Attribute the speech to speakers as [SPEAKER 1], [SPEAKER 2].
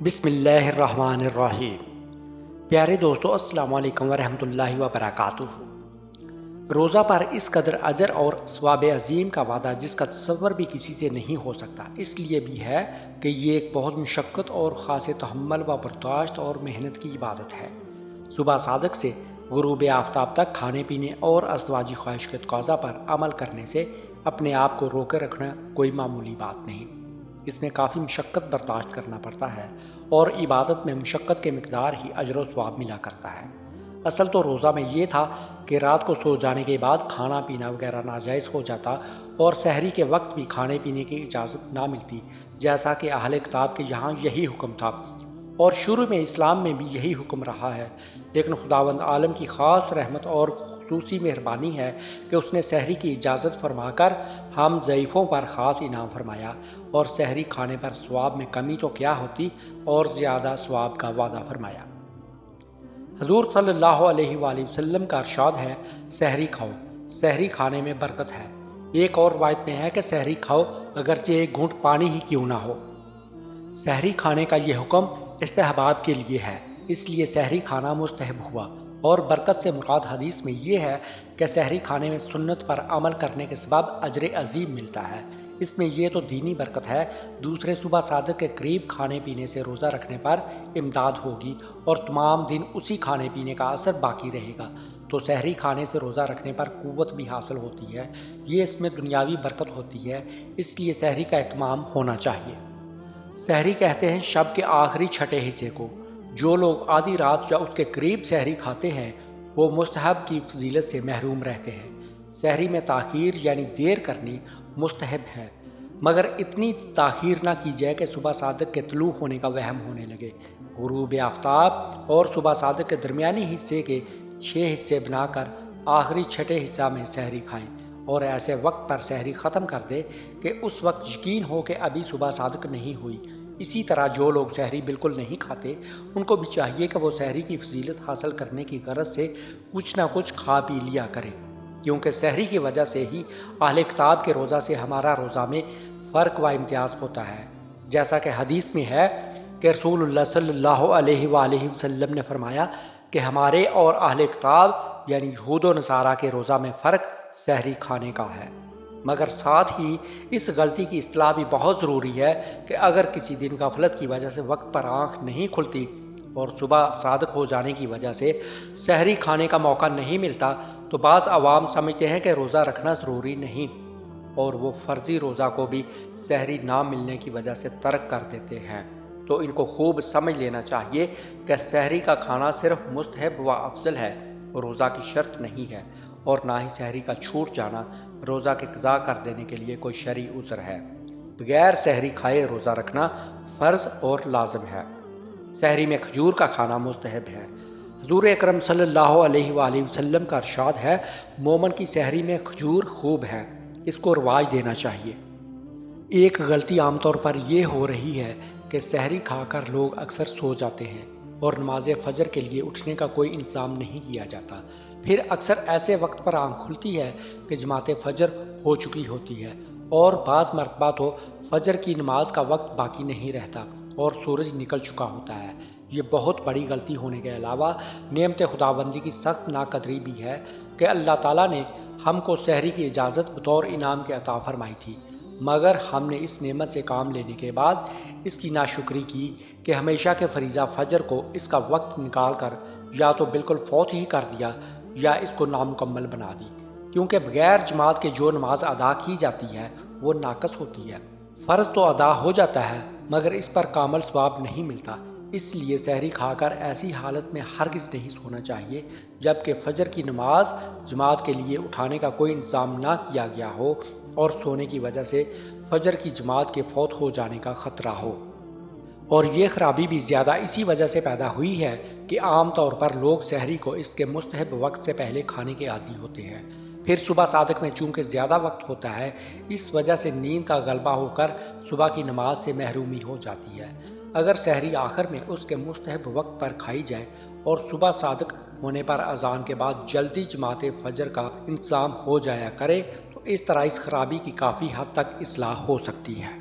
[SPEAKER 1] بسم اللہ الرحمن الرحیم۔ پیارے دوستو، السلام علیکم ورحمۃ اللہ وبرکاتہ۔ روزہ پر اس قدر اجر اور ثواب عظیم کا وعدہ جس کا تصور بھی کسی سے نہیں ہو سکتا، اس لیے بھی ہے کہ یہ ایک بہت مشقت اور خاص تحمل و برداشت اور محنت کی عبادت ہے۔ صبح صادق سے غروب آفتاب تک کھانے پینے اور ازدواجی خواہش کے تقاضا پر عمل کرنے سے اپنے آپ کو روکے رکھنا کوئی معمولی بات نہیں۔ اس میں کافی مشقت برداشت کرنا پڑتا ہے اور عبادت میں مشقت کے مقدار ہی اجر و ثواب ملا کرتا ہے۔ اصل تو روزہ میں یہ تھا کہ رات کو سو جانے کے بعد کھانا پینا وغیرہ ناجائز ہو جاتا اور سحری کے وقت بھی کھانے پینے کی اجازت نہ ملتی، جیسا کہ اہل کتاب کے یہاں یہی حکم تھا اور شروع میں اسلام میں بھی یہی حکم رہا ہے۔ لیکن خداوند عالم کی خاص رحمت اور خصوصی مہربانی ہے کہ اس نے سحری کی اجازت فرما کر ہم ضعیفوں پر خاص انعام فرمایا اور سحری کھانے پر ثواب میں کمی تو کیا ہوتی اور زیادہ ثواب کا وعدہ فرمایا۔ حضور صلی اللہ علیہ وآلہ وسلم کا ارشاد ہے، سحری کھاؤ، سحری کھانے میں برکت ہے۔ ایک اور روایت میں ہے کہ سحری کھاؤ اگرچہ ایک گھونٹ پانی ہی کیوں نہ ہو۔ سحری کھانے کا یہ حکم استحباب کے لیے ہے، اس لیے سحری کھانا مستحب ہوا، اور برکت سے مراد حدیث میں یہ ہے کہ سحری کھانے میں سنت پر عمل کرنے کے سبب اجر عظیم ملتا ہے۔ اس میں یہ تو دینی برکت ہے، دوسرے صبح صادق کے قریب کھانے پینے سے روزہ رکھنے پر امداد ہوگی اور تمام دن اسی کھانے پینے کا اثر باقی رہے گا، تو سحری کھانے سے روزہ رکھنے پر قوت بھی حاصل ہوتی ہے۔ یہ اس میں دنیاوی برکت ہوتی ہے، اس لیے سحری کا اہتمام ہونا چاہیے۔ سحری کہتے ہیں شب کے آخری چھٹے حصے کو۔ جو لوگ آدھی رات یا اس کے قریب سحری کھاتے ہیں وہ مستحب کی فضیلت سے محروم رہتے ہیں۔ سحری میں تاخیر یعنی دیر کرنی مستحب ہے، مگر اتنی تاخیر نہ کی جائے کہ صبح صادق کے طلوع ہونے کا وہم ہونے لگے۔ غروب آفتاب اور صبح صادق کے درمیانی حصے کے 6 حصے بنا کر آخری چھٹے حصہ میں سحری کھائیں اور ایسے وقت پر سحری ختم کر دے کہ اس وقت یقین ہو کہ ابھی صبح صادق نہیں ہوئی۔ اسی طرح جو لوگ سحری بالکل نہیں کھاتے ان کو بھی چاہیے کہ وہ سحری کی فضیلت حاصل کرنے کی غرض سے کچھ نہ کچھ کھا پی لیا کریں، کیونکہ سحری کی وجہ سے ہی اہل کتاب کے روزہ سے ہمارا روزہ میں فرق و امتیاز ہوتا ہے، جیسا کہ حدیث میں ہے کہ رسول اللہ صلی اللہ علیہ وآلہ وسلم نے فرمایا کہ ہمارے اور اہل کتاب یعنی یہود و نصارہ کے روزہ میں فرق سحری کھانے کا ہے۔ مگر ساتھ ہی اس غلطی کی اصلاح بھی بہت ضروری ہے کہ اگر کسی دن غفلت کی وجہ سے وقت پر آنکھ نہیں کھلتی اور صبح صادق ہو جانے کی وجہ سے سحری کھانے کا موقع نہیں ملتا تو بعض عوام سمجھتے ہیں کہ روزہ رکھنا ضروری نہیں اور وہ فرضی روزہ کو بھی سحری نہ ملنے کی وجہ سے ترک کر دیتے ہیں۔ تو ان کو خوب سمجھ لینا چاہیے کہ سحری کا کھانا صرف مستحب و افضل ہے، روزہ کی شرط نہیں ہے، اور نہ ہی سحری کا چھوٹ جانا روزہ کے قضا کر دینے کے لیے کوئی شرعی عذر ہے۔ بغیر سحری کھائے روزہ رکھنا فرض اور لازم ہے۔ سحری میں کھجور کا کھانا مستحب ہے۔ حضور اکرم صلی اللہ علیہ وآلہ وسلم کا ارشاد ہے، مومن کی سحری میں کھجور خوب ہے، اس کو رواج دینا چاہیے۔ ایک غلطی عام طور پر یہ ہو رہی ہے کہ سحری کھا کر لوگ اکثر سو جاتے ہیں اور نماز فجر کے لیے اٹھنے کا کوئی انتظام نہیں کیا جاتا۔ پھر اکثر ایسے وقت پر آنکھ کھلتی ہے کہ جماعت فجر ہو چکی ہوتی ہے اور بعض مرتبہ تو فجر کی نماز کا وقت باقی نہیں رہتا اور سورج نکل چکا ہوتا ہے۔ یہ بہت بڑی غلطی ہونے کے علاوہ نعمت خداوندی کی سخت ناقدری بھی ہے کہ اللہ تعالیٰ نے ہم کو سحری کی اجازت بطور انعام کے عطا فرمائی تھی، مگر ہم نے اس نعمت سے کام لینے کے بعد اس کی ناشکری کی کہ ہمیشہ کے فریضہ فجر کو اس کا وقت نکال کر یا تو بالکل فوت ہی کر دیا یا اس کو نامکمل بنا دی، کیونکہ بغیر جماعت کے جو نماز ادا کی جاتی ہے وہ ناقص ہوتی ہے۔ فرض تو ادا ہو جاتا ہے مگر اس پر کامل ثواب نہیں ملتا، اس لیے سحری کھا کر ایسی حالت میں ہرگز نہیں سونا چاہیے جبکہ فجر کی نماز جماعت کے لیے اٹھانے کا کوئی انتظام نہ کیا گیا ہو اور سونے کی وجہ سے فجر کی جماعت کے فوت ہو جانے کا خطرہ ہو۔ اور یہ خرابی بھی زیادہ اسی وجہ سے پیدا ہوئی ہے کہ عام طور پر لوگ سحری کو اس کے مستحب وقت سے پہلے کھانے کے عادی ہوتے ہیں، پھر صبح صادق میں چونکہ زیادہ وقت ہوتا ہے اس وجہ سے نیند کا غلبہ ہو کر صبح کی نماز سے محرومی ہو جاتی ہے۔ اگر سحری آخر میں اس کے مستحب وقت پر کھائی جائے اور صبح صادق ہونے پر اذان کے بعد جلدی جماعت فجر کا انتظام ہو جایا کرے تو اس طرح اس خرابی کی کافی حد تک اصلاح ہو سکتی ہے۔